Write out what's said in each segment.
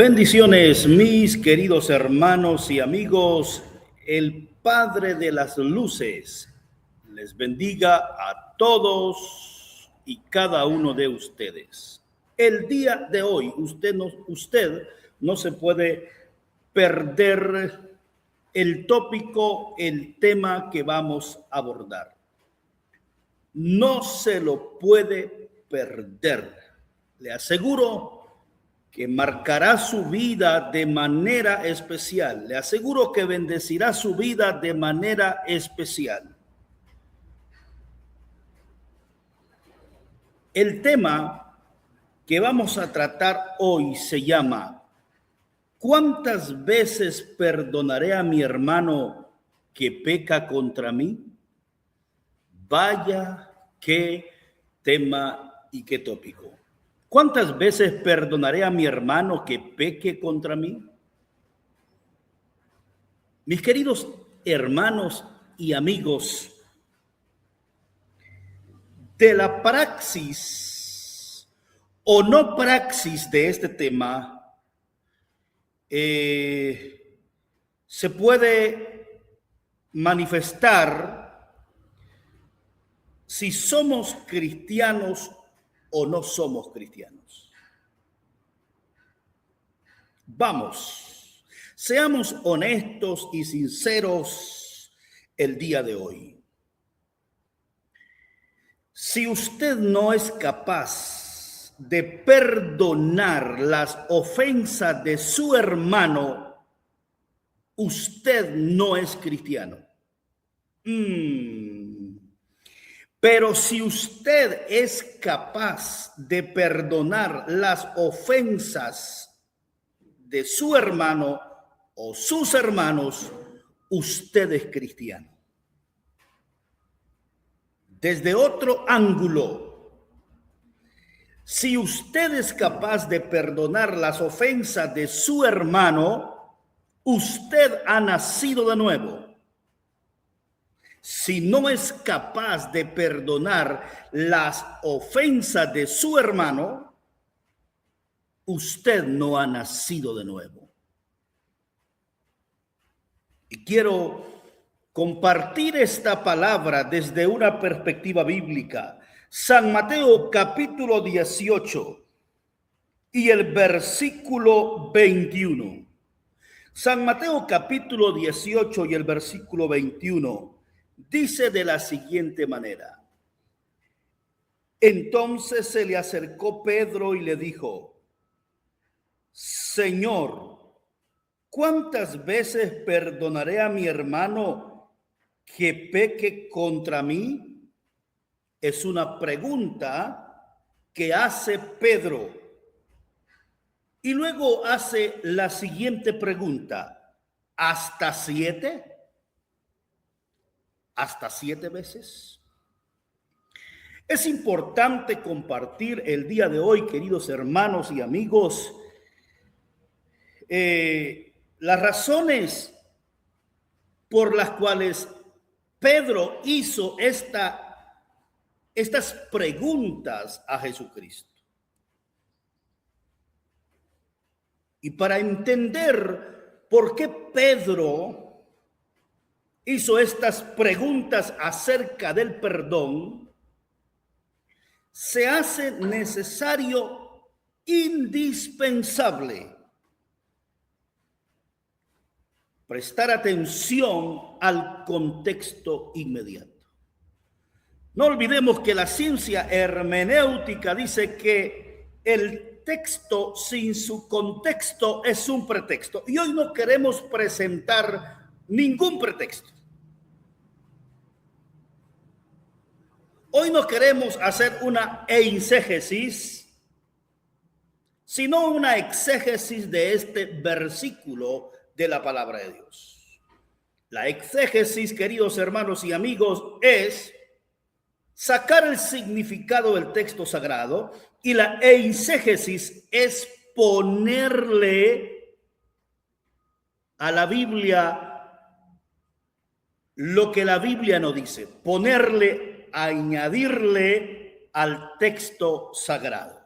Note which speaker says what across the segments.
Speaker 1: Bendiciones, mis queridos hermanos y amigos. El Padre de las Luces les bendiga a todos y cada uno de ustedes. El día de hoy, usted no se puede perder el tópico, el tema que vamos a abordar. No se lo puede perder. Le aseguro que marcará su vida de manera especial. Le aseguro que bendecirá su vida de manera especial. El tema que vamos a tratar hoy se llama: ¿cuántas veces perdonaré a mi hermano que peca contra mí? Vaya qué tema y qué tópico. ¿Cuántas veces perdonaré a mi hermano que peque contra mí? Mis queridos hermanos y amigos, de la praxis o no praxis de este tema, se puede manifestar si somos cristianos o no somos cristianos. Vamos, seamos honestos y sinceros el día de hoy. Si usted no es capaz de perdonar las ofensas de su hermano, usted no es cristiano. Pero si usted es capaz de perdonar las ofensas de su hermano o sus hermanos, usted es cristiano. Desde otro ángulo, si usted es capaz de perdonar las ofensas de su hermano, usted ha nacido de nuevo. Si no es capaz de perdonar las ofensas de su hermano, usted no ha nacido de nuevo. Y quiero compartir esta palabra desde una perspectiva bíblica. San Mateo capítulo 18 y el versículo 21. San Mateo capítulo 18 y el versículo 21 dice de la siguiente manera: entonces se le acercó Pedro y le dijo: Señor, ¿cuántas veces perdonaré a mi hermano que peque contra mí? Es una pregunta que hace Pedro. Y luego hace la siguiente pregunta: ¿hasta 7? ¿Hasta 7 veces? Es importante compartir el día de hoy, queridos hermanos y amigos, las razones por las cuales Pedro hizo estas preguntas a Jesucristo. Y para entender por qué Pedro hizo estas preguntas acerca del perdón, se hace necesario, indispensable, prestar atención al contexto inmediato. No olvidemos que la ciencia hermenéutica dice que el texto sin su contexto es un pretexto. Y hoy no queremos presentar ningún pretexto. Hoy no queremos hacer una eisegesis, sino una exégesis de este versículo de la palabra de Dios. La exégesis, queridos hermanos y amigos, es sacar el significado del texto sagrado, y la eisegesis es ponerle a la Biblia lo que la Biblia no dice, añadirle al texto sagrado.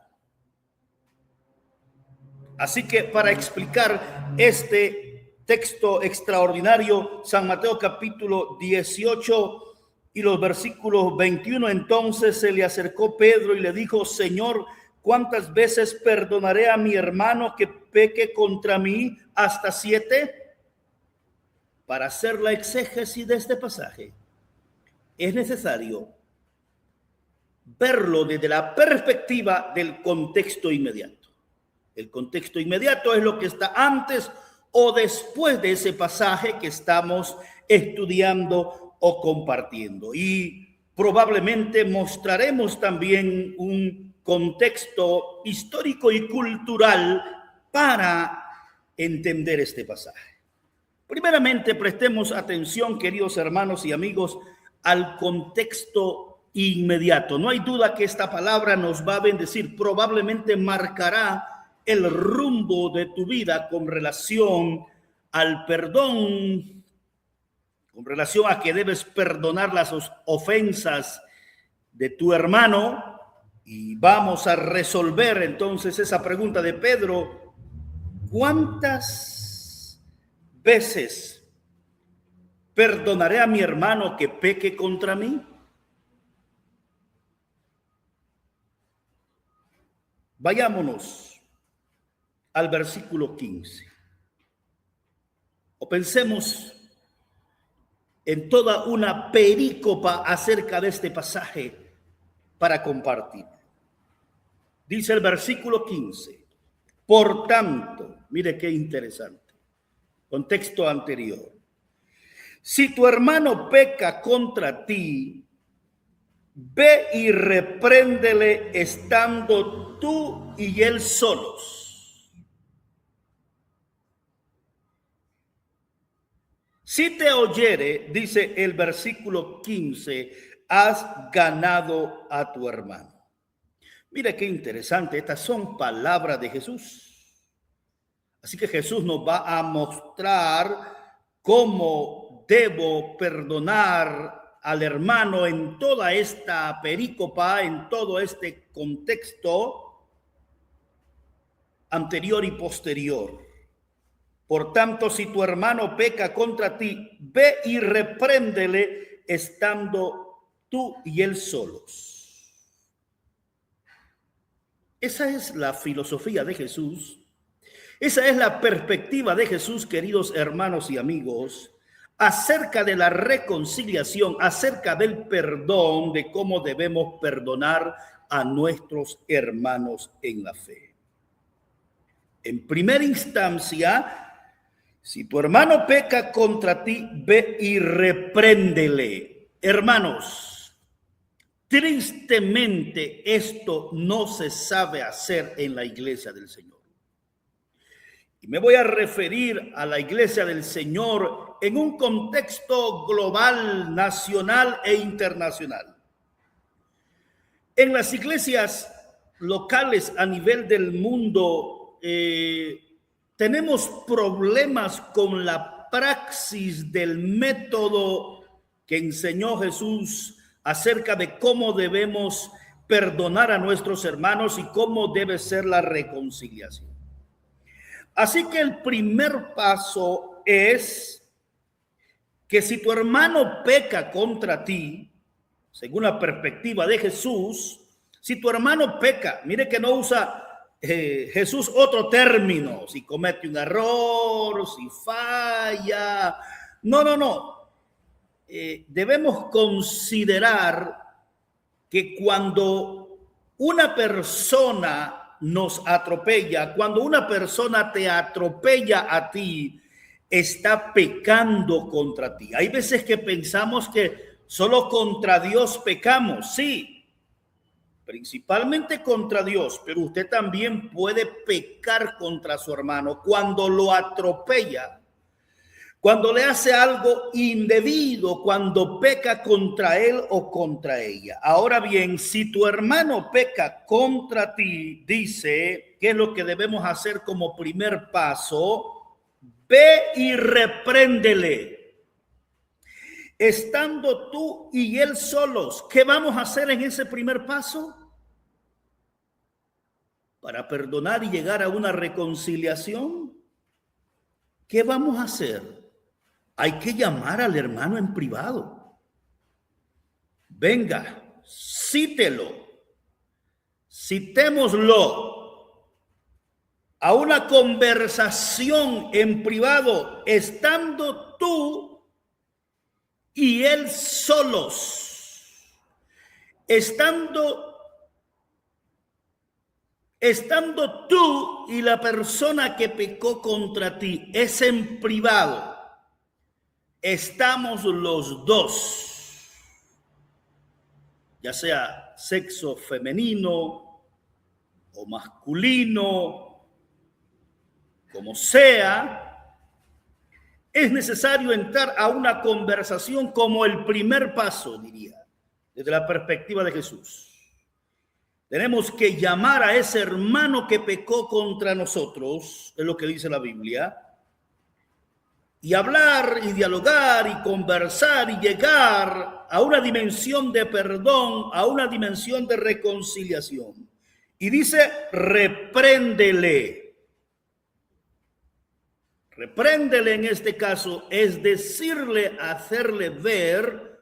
Speaker 1: Así que para explicar este texto extraordinario, San Mateo capítulo 18 y los versículos 21, entonces se le acercó Pedro y le dijo: Señor, ¿cuántas veces perdonaré a mi hermano que peque contra mí? ¿Hasta 7? Para hacer la exégesis de este pasaje, es necesario verlo desde la perspectiva del contexto inmediato. El contexto inmediato es lo que está antes o después de ese pasaje que estamos estudiando o compartiendo. Y probablemente mostraremos también un contexto histórico y cultural para entender este pasaje. Primeramente, prestemos atención, queridos hermanos y amigos, al contexto inmediato. No hay duda que esta palabra nos va a bendecir, probablemente marcará el rumbo de tu vida con relación al perdón, con relación a que debes perdonar las ofensas de tu hermano. Y vamos a resolver entonces esa pregunta de Pedro: ¿cuántas veces perdonaré a mi hermano que peque contra mí? Vayámonos al versículo 15. O pensemos en toda una perícopa acerca de este pasaje para compartir. Dice el versículo 15: por tanto, mire qué interesante, contexto anterior. Si tu hermano peca contra ti, ve y repréndele estando tú y él solos. Si te oyere, dice el versículo 15, has ganado a tu hermano. Mire qué interesante, estas son palabras de Jesús. Así que Jesús nos va a mostrar cómo debo perdonar al hermano en toda esta perícopa, en todo este contexto anterior y posterior. Por tanto, si tu hermano peca contra ti, ve y repréndele estando tú y él solos. Esa es la filosofía de Jesús. Esa es la perspectiva de Jesús, queridos hermanos y amigos, acerca de la reconciliación, acerca del perdón, de cómo debemos perdonar a nuestros hermanos en la fe. En primera instancia, si tu hermano peca contra ti, ve y repréndele. Hermanos, tristemente esto no se sabe hacer en la iglesia del Señor. Y me voy a referir a la iglesia del Señor en un contexto global, nacional e internacional. En las iglesias locales a nivel del mundo, tenemos problemas con la praxis del método que enseñó Jesús acerca de cómo debemos perdonar a nuestros hermanos y cómo debe ser la reconciliación. Así que el primer paso es que si tu hermano peca contra ti, según la perspectiva de Jesús, si tu hermano peca, mire que no usa Jesús otro término, si comete un error, si falla, no. Debemos considerar que cuando una persona nos atropella, cuando una persona te atropella a ti, está pecando contra ti. Hay veces que pensamos que solo contra Dios pecamos, sí, principalmente contra Dios, pero usted también puede pecar contra su hermano cuando lo atropella, cuando le hace algo indebido, cuando peca contra él o contra ella. Ahora bien, si tu hermano peca contra ti, dice, ¿qué es lo que debemos hacer como primer paso? Ve y repréndele, estando tú y él solos. ¿Qué vamos a hacer en ese primer paso? para perdonar y llegar a una reconciliación, ¿qué vamos a hacer? Hay que llamar al hermano en privado. Venga, citémoslo a una conversación en privado, estando tú y él solos, estando tú y la persona que pecó contra ti, es en privado. Estamos los dos, ya sea sexo femenino o masculino, como sea, es necesario entrar a una conversación como el primer paso, diría, desde la perspectiva de Jesús. Tenemos que llamar a ese hermano que pecó contra nosotros, es lo que dice la Biblia, y hablar y dialogar y conversar y llegar a una dimensión de perdón, a una dimensión de reconciliación. Y dice, repréndele. Repréndele en este caso es decirle, hacerle ver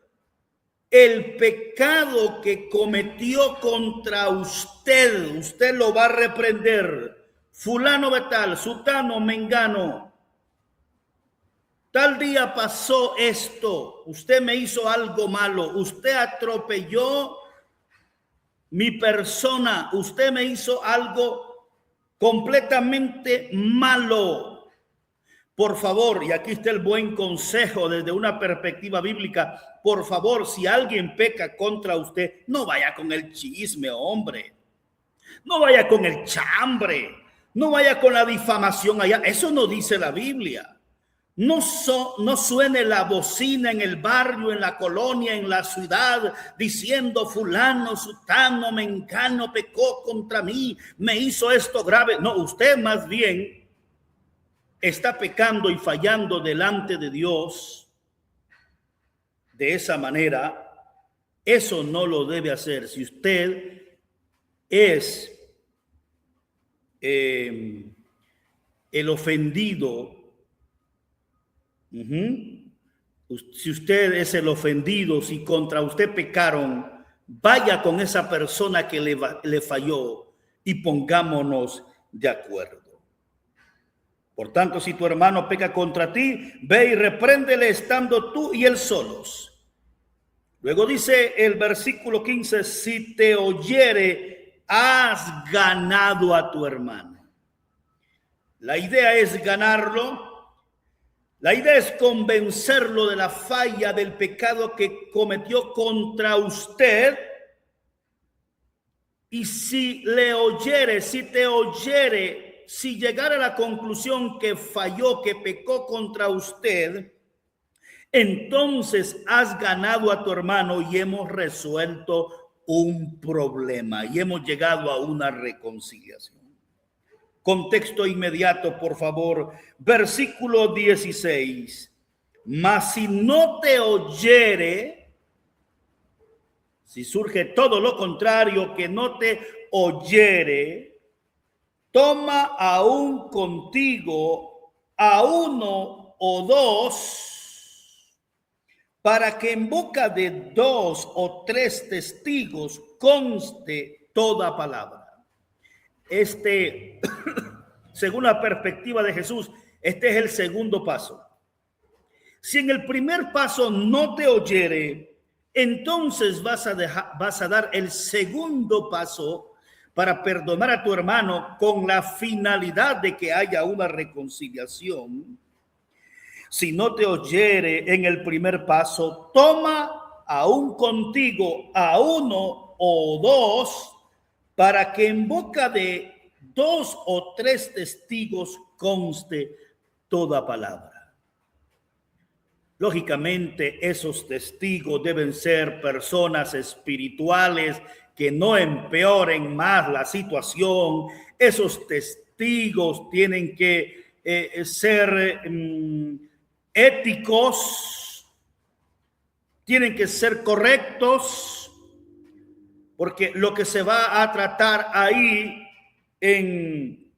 Speaker 1: el pecado que cometió contra usted. Usted lo va a reprender. Fulano de tal, sutano, mengano. Tal día pasó esto. Usted me hizo algo malo. Usted atropelló mi persona. Usted me hizo algo completamente malo. Por favor, y aquí está el buen consejo desde una perspectiva bíblica, por favor, si alguien peca contra usted, no vaya con el chisme, hombre. No vaya con el chambre. No vaya con la difamación allá. Eso no dice la Biblia. No suene la bocina en el barrio, en la colonia, en la ciudad, diciendo fulano, sutano, mengano pecó contra mí, me hizo esto grave. No, usted más bien está pecando y fallando delante de Dios de esa manera. Eso no lo debe hacer. Si usted es el ofendido, si usted es el ofendido, si contra usted pecaron, vaya con esa persona que le falló y pongámonos de acuerdo. Por tanto, si tu hermano peca contra ti, ve y repréndele estando tú y él solos. Luego dice el versículo 15, si te oyere, has ganado a tu hermano. La idea es ganarlo. La idea es convencerlo de la falla, del pecado que cometió contra usted. Y si le oyere, si te oyere, si llegara a la conclusión que falló, que pecó contra usted, entonces has ganado a tu hermano y hemos resuelto un problema y hemos llegado a una reconciliación. Contexto inmediato, por favor. Versículo 16. Mas si no te oyere, si surge todo lo contrario, que no te oyere, toma aún contigo a uno o dos, para que en boca de 2 o 3 testigos conste toda palabra. Según la perspectiva de Jesús, este es el segundo paso. Si en el primer paso no te oyere, entonces vas a dar el segundo paso para perdonar a tu hermano con la finalidad de que haya una reconciliación. Si no te oyere en el primer paso, toma aún contigo a uno o dos, para que en boca de 2 o 3 testigos conste toda palabra. Lógicamente, esos testigos deben ser personas espirituales que no empeoren más la situación. Esos testigos tienen que ser éticos, tienen que ser correctos, porque lo que se va a tratar ahí en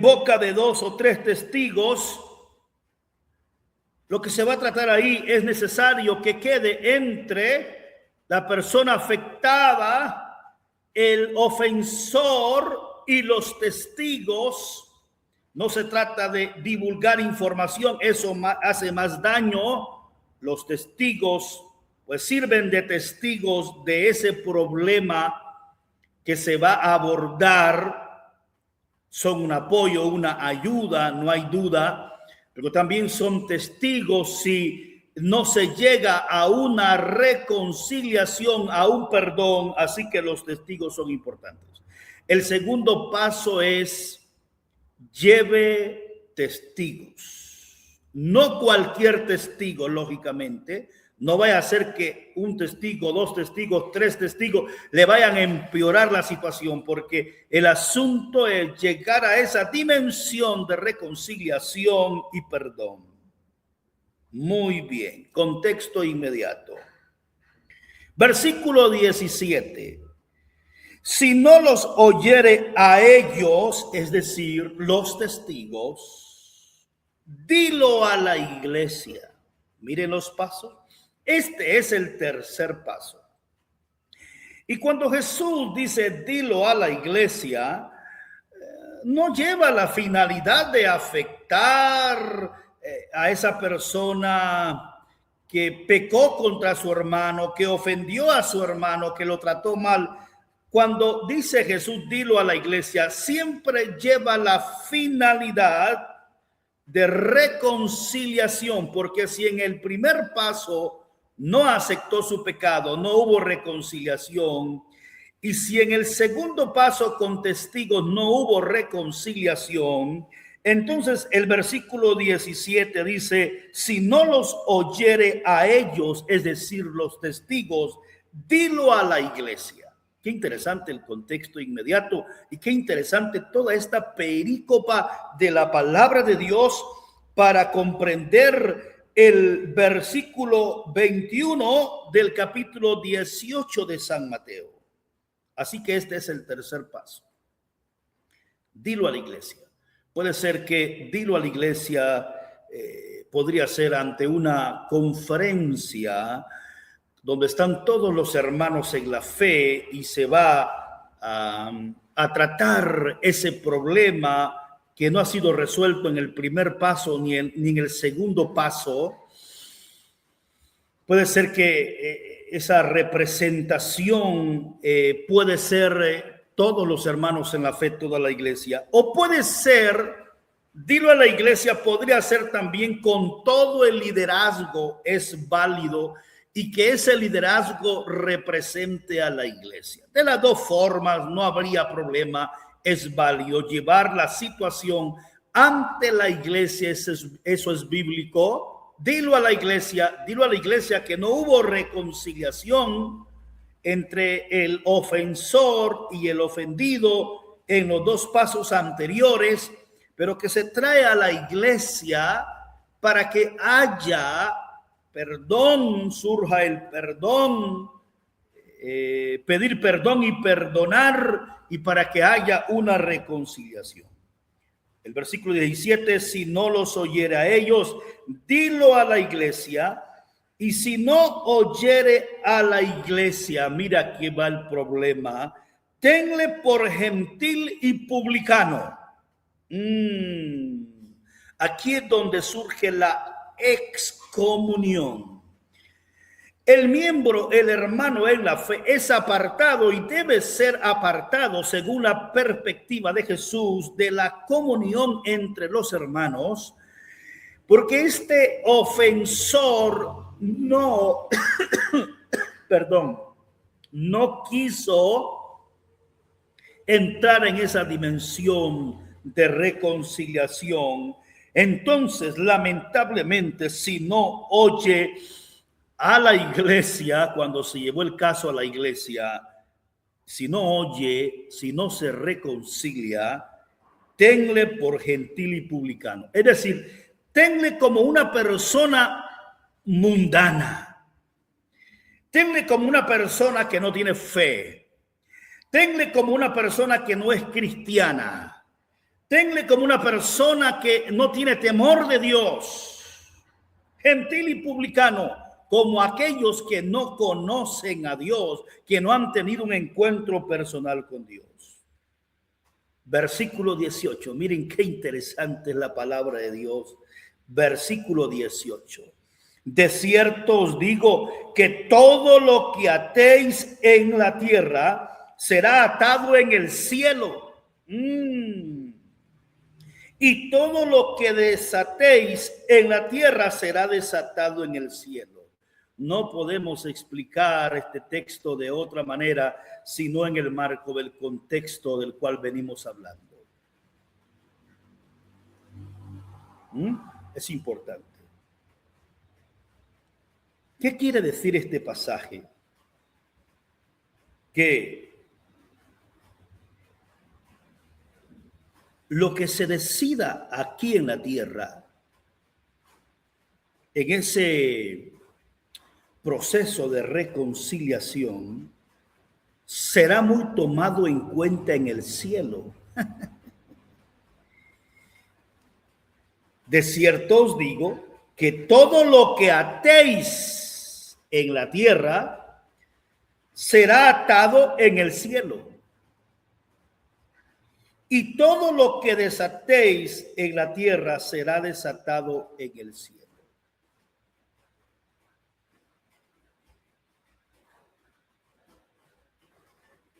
Speaker 1: boca de 2 o 3 testigos, lo que se va a tratar ahí es necesario que quede entre la persona afectada, el ofensor y los testigos. No se trata de divulgar información, eso hace más daño. Los testigos pues sirven de testigos de ese problema que se va a abordar. Son un apoyo, una ayuda, no hay duda, pero también son testigos si no se llega a una reconciliación, a un perdón, así que los testigos son importantes. El segundo paso es lleve testigos. No cualquier testigo, lógicamente. No vaya a ser que un testigo, 2 testigos, 3 testigos le vayan a empeorar la situación, porque el asunto es llegar a esa dimensión de reconciliación y perdón. Muy bien, contexto inmediato. Versículo 17. Si no los oyere a ellos, es decir, los testigos, dilo a la iglesia. Miren los pasos. Este es el tercer paso. Y cuando Jesús dice dilo a la iglesia, no lleva la finalidad de afectar a esa persona que pecó contra su hermano, que ofendió a su hermano, que lo trató mal. Cuando dice Jesús dilo a la iglesia, siempre lleva la finalidad de reconciliación, porque si en el primer paso no aceptó su pecado, no hubo reconciliación, y si en el segundo paso con testigos no hubo reconciliación, entonces el versículo 17 dice, si no los oyere a ellos, es decir, los testigos, dilo a la iglesia. Qué interesante el contexto inmediato y qué interesante toda esta perícopa de la palabra de Dios para comprender el versículo 21 del capítulo 18 de San Mateo. Así que este es el tercer paso. Dilo a la iglesia. Puede ser que dilo a la iglesia podría ser ante una conferencia donde están todos los hermanos en la fe y se va a tratar ese problema que no ha sido resuelto en el primer paso ni en el segundo paso. Puede ser que esa representación puede ser todos los hermanos en la fe, toda la iglesia, o puede ser, dilo a la iglesia, podría ser también con todo el liderazgo, es válido, y que ese liderazgo represente a la iglesia. De las dos formas no habría problema, es válido llevar la situación ante la iglesia, eso es bíblico. Dilo a la iglesia que no hubo reconciliación entre el ofensor y el ofendido en los dos pasos anteriores, pero que se trae a la iglesia para que haya perdón, surja el perdón, pedir perdón y perdonar, y para que haya una reconciliación. El versículo 17, si no los oyere a ellos, dilo a la iglesia, y si no oyere a la iglesia, mira que va el problema, tenle por gentil y publicano. Aquí es donde surge la excomunión. El miembro, el hermano en la fe, es apartado y debe ser apartado según la perspectiva de Jesús de la comunión entre los hermanos, porque este ofensor no quiso entrar en esa dimensión de reconciliación. Entonces, lamentablemente, si no oye a la iglesia, cuando se llevó el caso a la iglesia, si no oye, si no se reconcilia, tenle por gentil y publicano. Es decir, tenle como una persona mundana. Tenle como una persona que no tiene fe. Tenle como una persona que no es cristiana. Tenle como una persona que no tiene temor de Dios. Gentil y publicano, como aquellos que no conocen a Dios, que no han tenido un encuentro personal con Dios. Versículo 18. Miren qué interesante es la palabra de Dios. Versículo 18. De cierto os digo que todo lo que atéis en la tierra será atado en el cielo. Y todo lo que desatéis en la tierra será desatado en el cielo. No podemos explicar este texto de otra manera, sino en el marco del contexto del cual venimos hablando. Es importante. ¿Qué quiere decir este pasaje? Que lo que se decida aquí en la tierra, en ese proceso de reconciliación, será muy tomado en cuenta en el cielo. De cierto os digo que todo lo que atéis en la tierra será atado en el cielo. Y todo lo que desatéis en la tierra será desatado en el cielo.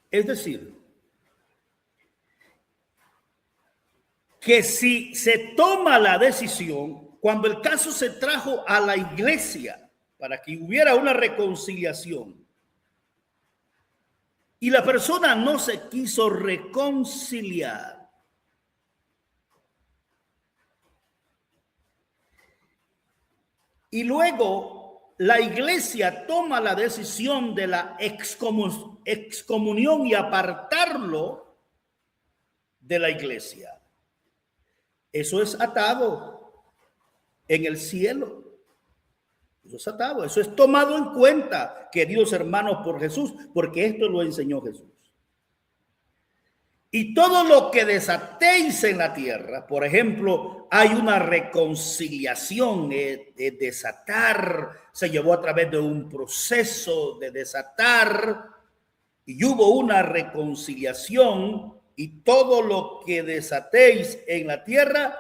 Speaker 1: Es decir, que si se toma la decisión, cuando el caso se trajo a la iglesia para que hubiera una reconciliación y la persona no se quiso reconciliar, y luego la iglesia toma la decisión de la excomunión y apartarlo de la iglesia, eso es atado en el cielo. Eso es atado, eso es tomado en cuenta, queridos hermanos, por Jesús, porque esto lo enseñó Jesús. Y todo lo que desatéis en la tierra, por ejemplo, hay una reconciliación de desatar, se llevó a través de un proceso de desatar y hubo una reconciliación, y todo lo que desatéis en la tierra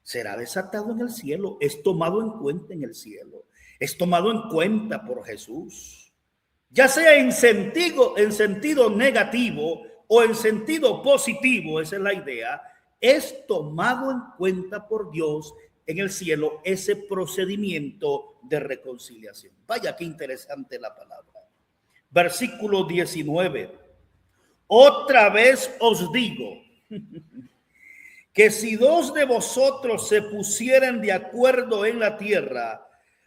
Speaker 1: será desatado en el cielo, es tomado en cuenta en el cielo, es tomado en cuenta por Jesús, ya sea en sentido negativo o en sentido positivo, esa es la idea, es tomado en cuenta por Dios en el cielo ese procedimiento de reconciliación. Vaya qué interesante la palabra. Versículo 19. Otra vez os digo que si dos de vosotros se pusieren de acuerdo en la tierra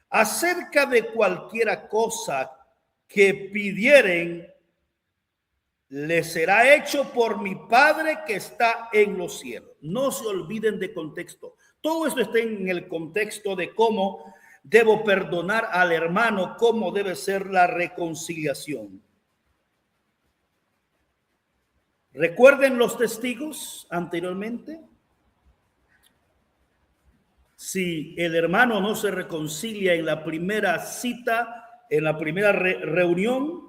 Speaker 1: acerca de cualquiera cosa que pidieren, le será hecho por mi Padre que está en los cielos. No se olviden de contexto. Todo esto está en el contexto de cómo debo perdonar al hermano, cómo debe ser la reconciliación. ¿Recuerden los testigos anteriormente? Si el hermano no se reconcilia en la primera cita, en la primera reunión,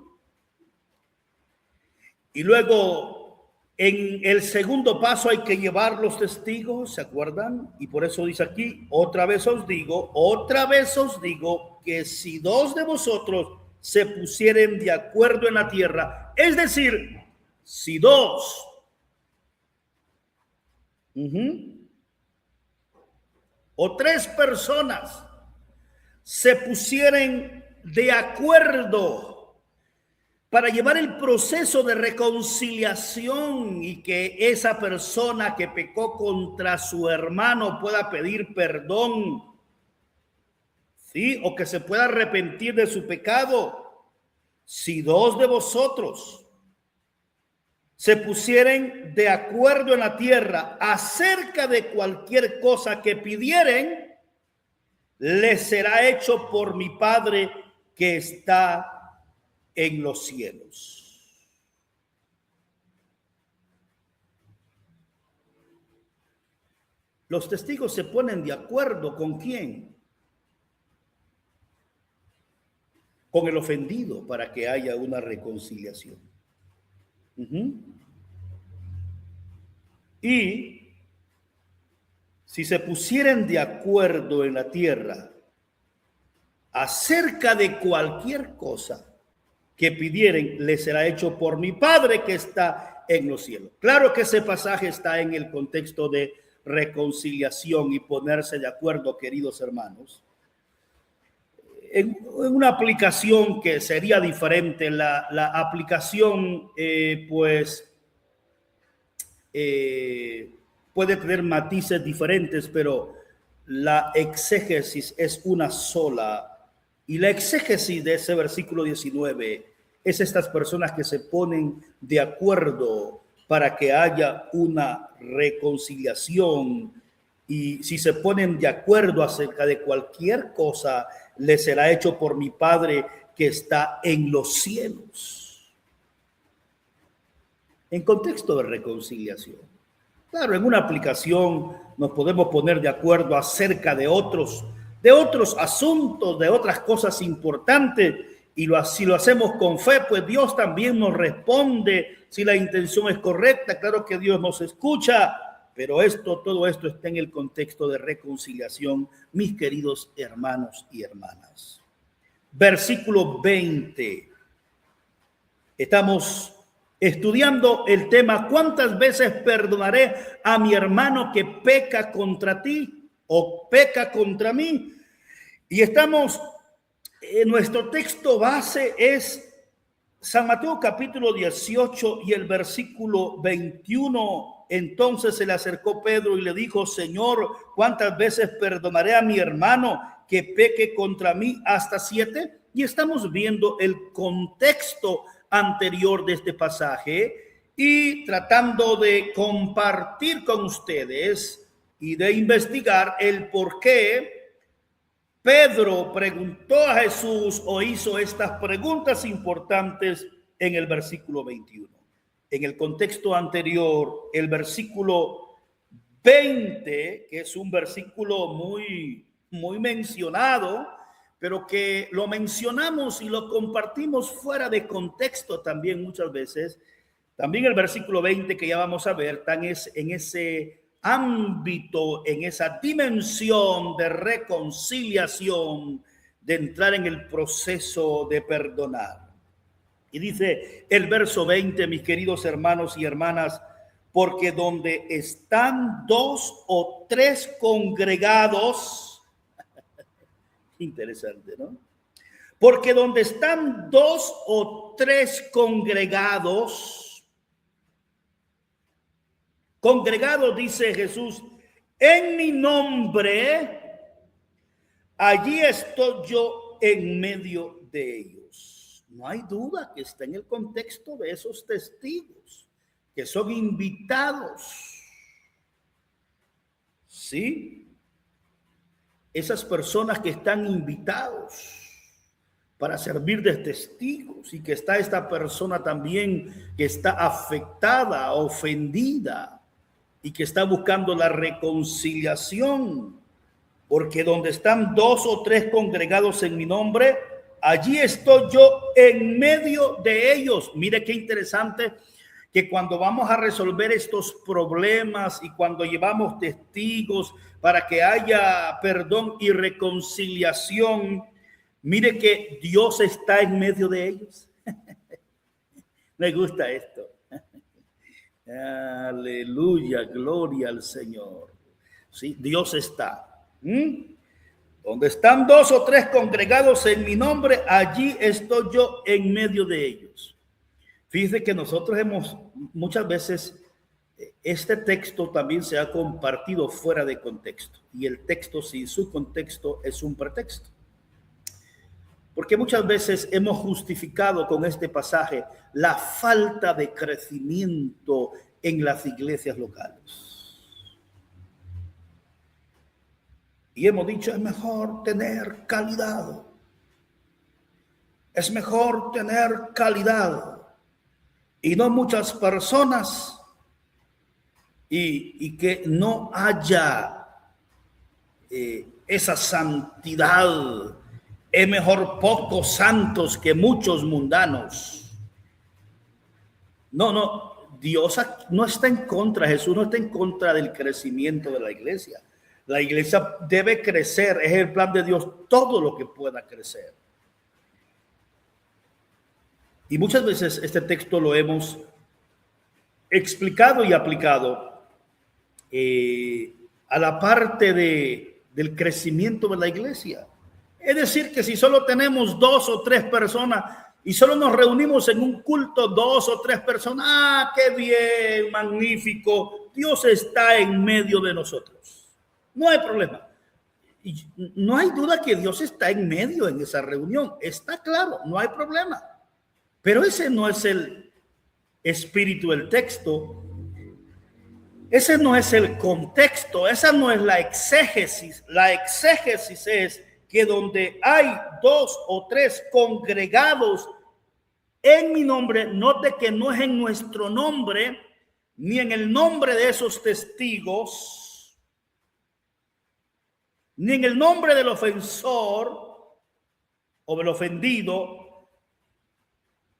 Speaker 1: y luego en el segundo paso hay que llevar los testigos, ¿se acuerdan? Y por eso dice aquí, otra vez os digo que si dos de vosotros se pusieren de acuerdo en la tierra, es decir, si dos o tres personas se pusieren de acuerdo para llevar el proceso de reconciliación y que esa persona que pecó contra su hermano pueda pedir perdón, ¿sí? O que se pueda arrepentir de su pecado. Si dos de vosotros se pusieren de acuerdo en la tierra acerca de cualquier cosa que pidieren, les será hecho por mi Padre que está en los cielos. Los testigos se ponen de acuerdo ¿con quién? Con el ofendido para que haya una reconciliación. Y si se pusieran de acuerdo en la tierra acerca de cualquier cosa que pidieren, les será hecho por mi Padre que está en los cielos. Claro que ese pasaje está en el contexto de reconciliación y ponerse de acuerdo, queridos hermanos. En una aplicación que sería diferente, la aplicación puede tener matices diferentes, pero la exégesis es una sola. Y la exégesis de ese versículo 19 es estas personas que se ponen de acuerdo para que haya una reconciliación. Y si se ponen de acuerdo acerca de cualquier cosa, les será hecho por mi Padre que está en los cielos. En contexto de reconciliación. Claro, en una aplicación nos podemos poner de acuerdo acerca de otros asuntos, de otras cosas importantes, y si lo hacemos con fe, pues Dios también nos responde si la intención es correcta. Claro que Dios nos escucha, pero todo esto está en el contexto de reconciliación, mis queridos hermanos y hermanas. Versículo 20. Estamos estudiando el tema: ¿cuántas veces perdonaré a mi hermano que peca contra ti o peca contra mí? Y nuestro texto base es San Mateo capítulo 18 y el versículo 21. Entonces se le acercó Pedro y le dijo: Señor, ¿cuántas veces perdonaré a mi hermano que peque contra mí? ¿Hasta 7? Y estamos viendo el contexto anterior de este pasaje y tratando de compartir con ustedes y de investigar el por qué Pedro preguntó a Jesús o hizo estas preguntas importantes en el versículo 21. En el contexto anterior, el versículo 20, que es un versículo muy mencionado, pero que lo mencionamos y lo compartimos fuera de contexto también muchas veces. También el versículo 20 que ya vamos a ver, en ese ámbito, en esa dimensión de reconciliación, de entrar en el proceso de perdonar. Y dice el verso 20, mis queridos hermanos y hermanas: porque donde están 2 o 3 congregados, interesante, ¿no? Porque donde están 2 o 3 congregados, dice Jesús, en mi nombre, allí estoy yo en medio de ellos. No hay duda que está en el contexto de esos testigos que son invitados. ¿Sí? Esas personas que están invitados para servir de testigos, y que está esta persona también que está afectada, ofendida, y que está buscando la reconciliación, porque donde están 2 o 3 congregados en mi nombre, allí estoy yo en medio de ellos. Mire qué interesante que cuando vamos a resolver estos problemas y cuando llevamos testigos para que haya perdón y reconciliación, mire que Dios está en medio de ellos. Me gusta esto. Aleluya, gloria al Señor. Sí, Dios está. Donde están 2 o 3 congregados en mi nombre, allí estoy yo en medio de ellos. Fíjese que nosotros muchas veces, este texto también se ha compartido fuera de contexto, y el texto sin su contexto es un pretexto. Porque muchas veces hemos justificado con este pasaje la falta de crecimiento en las iglesias locales. Y hemos dicho, es mejor tener calidad. Es mejor tener calidad y no muchas personas, y que no haya esa santidad. Es mejor pocos santos que muchos mundanos. No, Dios no está en contra, Jesús no está en contra del crecimiento de la iglesia. La iglesia debe crecer, es el plan de Dios, todo lo que pueda crecer. Y muchas veces este texto lo hemos explicado y aplicado a la parte del crecimiento de la iglesia. Es decir, que si solo tenemos 2 o 3 personas y solo nos reunimos en un culto 2 o 3 personas, ¡ah, qué bien, magnífico! Dios está en medio de nosotros. No hay problema. Y no hay duda que Dios está en medio en esa reunión. Está claro, no hay problema. Pero ese no es el espíritu del texto. Ese no es el contexto. Esa no es la exégesis. La exégesis es que donde hay 2 o 3 congregados en mi nombre, note que no es en nuestro nombre, ni en el nombre de esos testigos, ni en el nombre del ofensor o del ofendido,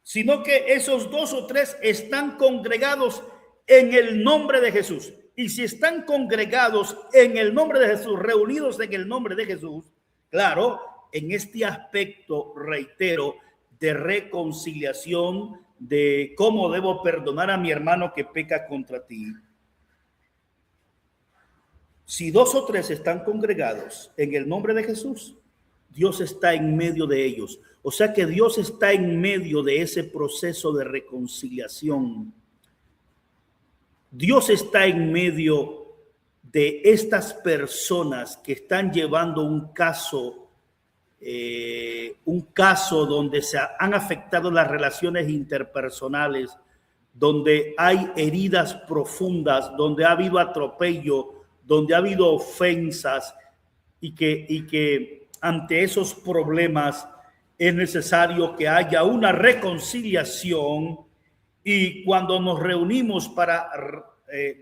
Speaker 1: sino que esos 2 o 3 están congregados en el nombre de Jesús. Y si están congregados en el nombre de Jesús, reunidos en el nombre de Jesús, claro, en este aspecto, reitero, de reconciliación, de cómo debo perdonar a mi hermano que peca contra ti. Si 2 o 3 están congregados en el nombre de Jesús, Dios está en medio de ellos. O sea que Dios está en medio de ese proceso de reconciliación. Dios está en medio de estas personas que están llevando un caso donde se han afectado las relaciones interpersonales, donde hay heridas profundas, donde ha habido atropello, donde ha habido ofensas y que ante esos problemas es necesario que haya una reconciliación. Y cuando nos reunimos para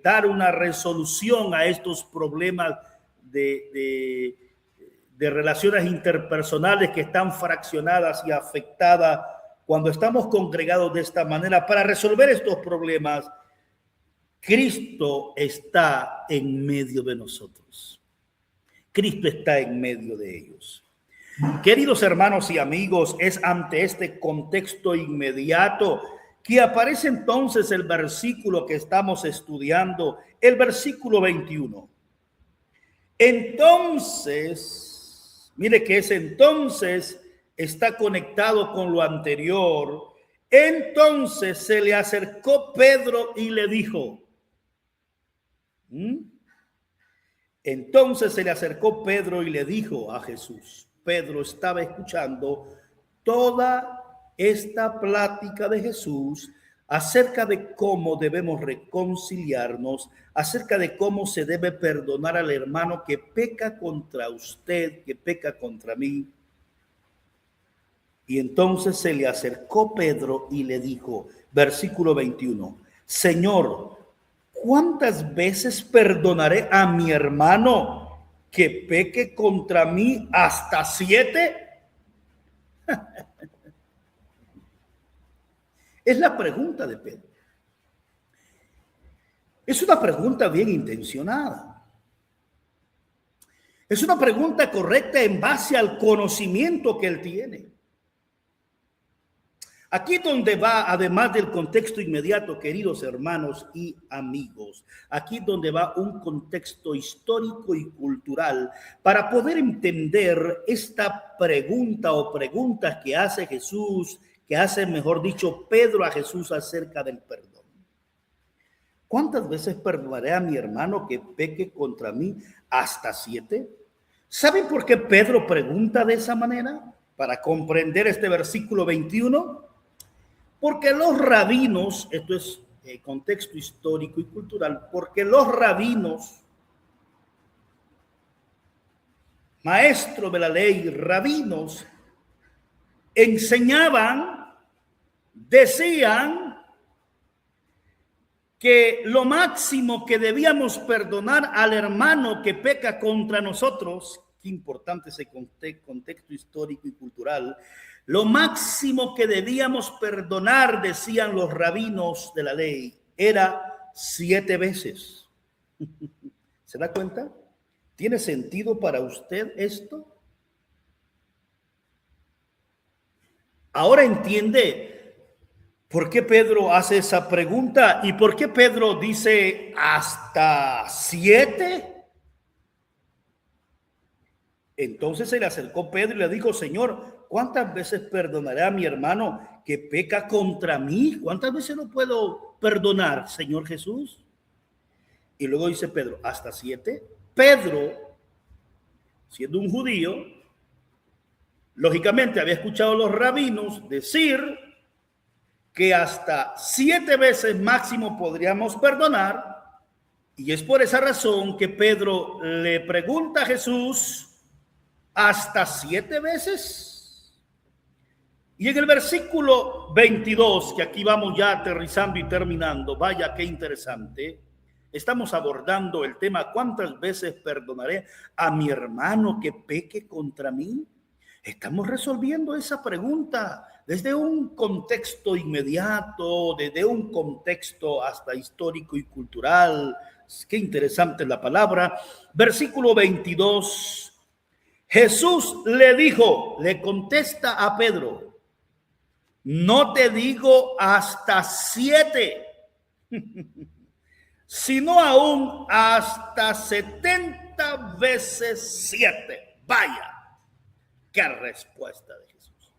Speaker 1: dar una resolución a estos problemas de relaciones interpersonales que están fraccionadas y afectadas, cuando estamos congregados de esta manera para resolver estos problemas, Cristo está en medio de nosotros. Cristo está en medio de ellos. Queridos hermanos y amigos, es ante este contexto inmediato que aparece entonces el versículo que estamos estudiando, el versículo 21. Entonces, mire que ese entonces está conectado con lo anterior. Entonces se le acercó Pedro y le dijo. Entonces se le acercó Pedro y le dijo a Jesús. Pedro estaba escuchando toda esta plática de Jesús acerca de cómo debemos reconciliarnos, acerca de cómo se debe perdonar al hermano que peca contra usted, que peca contra mí. Y entonces se le acercó Pedro y le dijo, versículo 21, Señor, ¿cuántas veces perdonaré a mi hermano que peque contra mí? ¿Hasta 7? Es la pregunta de Pedro. Es una pregunta bien intencionada. Es una pregunta correcta en base al conocimiento que él tiene. Aquí donde va, además del contexto inmediato, queridos hermanos y amigos, aquí donde va un contexto histórico y cultural para poder entender esta pregunta o preguntas que hace Jesús, que hace, mejor dicho, Pedro a Jesús acerca del perdón. ¿Cuántas veces perdonaré a mi hermano que peque contra mí? ¿Hasta 7? ¿Saben por qué Pedro pregunta de esa manera? Para comprender este versículo 21. Porque los rabinos, esto es contexto histórico y cultural, porque los rabinos, maestros de la ley, rabinos, enseñaban, decían que lo máximo que debíamos perdonar al hermano que peca contra nosotros, qué importante ese contexto histórico y cultural, lo máximo que debíamos perdonar, decían los rabinos de la ley, era 7 veces. ¿Se da cuenta? ¿Tiene sentido para usted esto? Ahora entiende por qué Pedro hace esa pregunta y por qué Pedro dice hasta 7. Entonces se le acercó Pedro y le dijo: Señor, ¿cuántas veces perdonaré a mi hermano que peca contra mí? ¿Cuántas veces no puedo perdonar, Señor Jesús? Y luego dice Pedro, ¿hasta 7? Pedro, siendo un judío, lógicamente había escuchado a los rabinos decir que hasta 7 veces máximo podríamos perdonar, y es por esa razón que Pedro le pregunta a Jesús, ¿hasta 7 veces? Y en el versículo 22, que aquí vamos ya aterrizando y terminando, vaya qué interesante, estamos abordando el tema, ¿cuántas veces perdonaré a mi hermano que peque contra mí? Estamos resolviendo esa pregunta desde un contexto inmediato, desde un contexto hasta histórico y cultural. Qué interesante la palabra. Versículo 22. Jesús le dijo, le contesta a Pedro, no te digo hasta 7, sino aún hasta 70 veces 7. Vaya. ¡Qué respuesta de Jesús!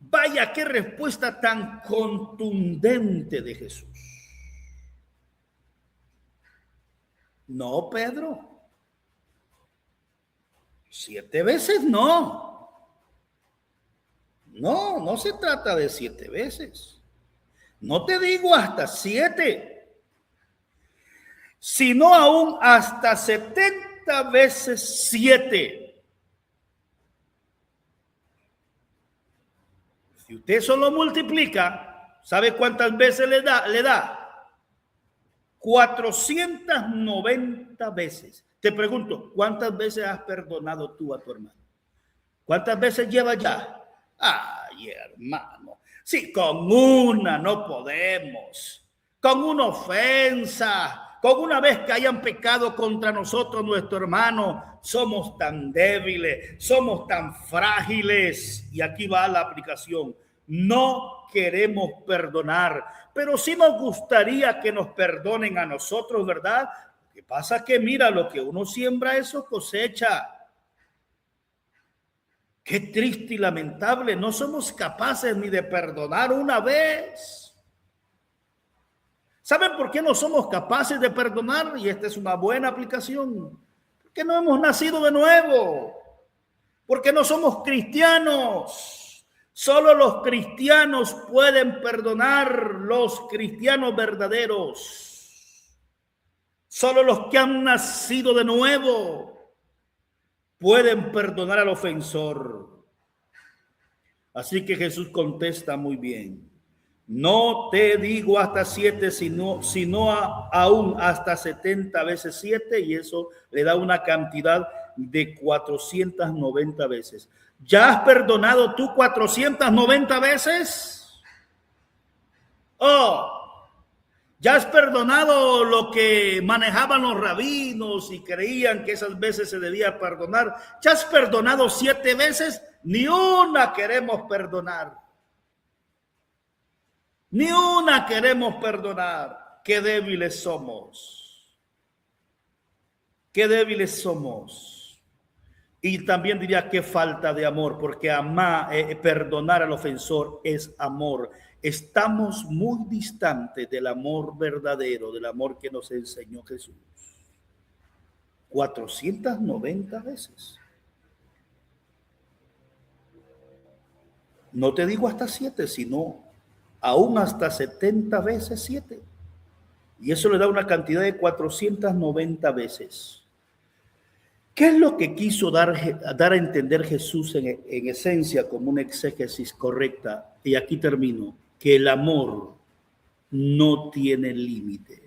Speaker 1: Vaya, qué respuesta tan contundente de Jesús. No, Pedro. 7 veces no. No, no se trata de 7 veces. No te digo hasta 7, sino aún hasta 70 veces 7. Si usted solo multiplica, ¿sabe cuántas veces le da? 490 veces. Te pregunto, ¿cuántas veces has perdonado tú a tu hermano? ¿Cuántas veces llevas ya? Ay, hermano. Sí, con una no podemos. Con una ofensa, con una vez que hayan pecado contra nosotros, nuestro hermano, somos tan débiles, somos tan frágiles. Y aquí va la aplicación. No queremos perdonar, pero sí nos gustaría que nos perdonen a nosotros, ¿verdad? Lo que pasa es que mira, lo que uno siembra, eso cosecha. Qué triste y lamentable, no somos capaces ni de perdonar una vez. ¿Saben por qué no somos capaces de perdonar? Y esta es una buena aplicación. Porque no hemos nacido de nuevo. Porque no somos cristianos. Solo los cristianos pueden perdonar, los cristianos verdaderos. Solo los que han nacido de nuevo pueden perdonar al ofensor. Así que Jesús contesta muy bien. No te digo hasta 7, sino aún hasta 70 veces 7, y eso le da una cantidad de 490 veces. ¿Ya has perdonado tú 490 veces? Oh, ¿ya has perdonado lo que manejaban los rabinos y creían que esas veces se debía perdonar? ¿Ya has perdonado 7 veces? Ni una queremos perdonar. Ni una queremos perdonar. Qué débiles somos. Qué débiles somos. Y también diría qué falta de amor, porque perdonar al ofensor es amor. Estamos muy distantes del amor verdadero, del amor que nos enseñó Jesús. 490 veces. No te digo hasta 7, sino aún hasta 70 veces 7. Y eso le da una cantidad de 490 veces. ¿Qué es lo que quiso dar a entender Jesús en esencia como una exégesis correcta? Y aquí termino. Que el amor no tiene límite.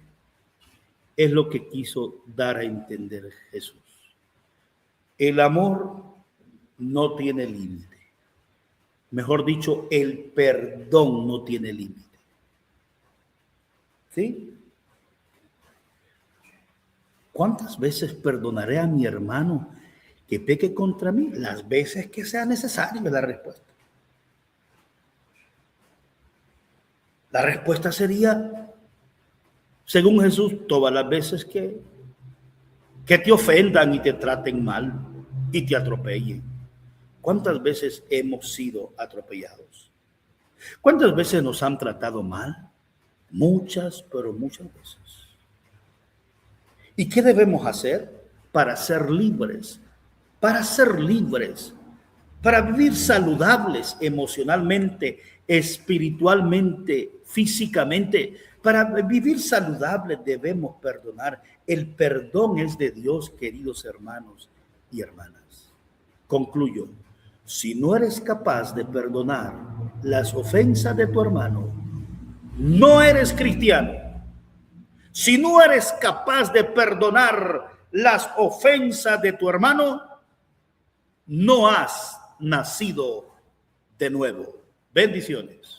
Speaker 1: Es lo que quiso dar a entender Jesús. El amor no tiene límite. Mejor dicho, el perdón no tiene límite. ¿Sí? ¿Cuántas veces perdonaré a mi hermano que peque contra mí? Las veces que sea necesario, es la respuesta. La respuesta sería, según Jesús, todas las veces que te ofendan y te traten mal y te atropellen. ¿Cuántas veces hemos sido atropellados? ¿Cuántas veces nos han tratado mal? Muchas, pero muchas veces. ¿Y qué debemos hacer para ser libres? Para ser libres, para vivir saludables emocionalmente, espiritualmente, físicamente. Para vivir saludables debemos perdonar. El perdón es de Dios, queridos hermanos y hermanas. Concluyo. Si no eres capaz de perdonar las ofensas de tu hermano, no eres cristiano. Si no eres capaz de perdonar las ofensas de tu hermano, no has nacido de nuevo. Bendiciones.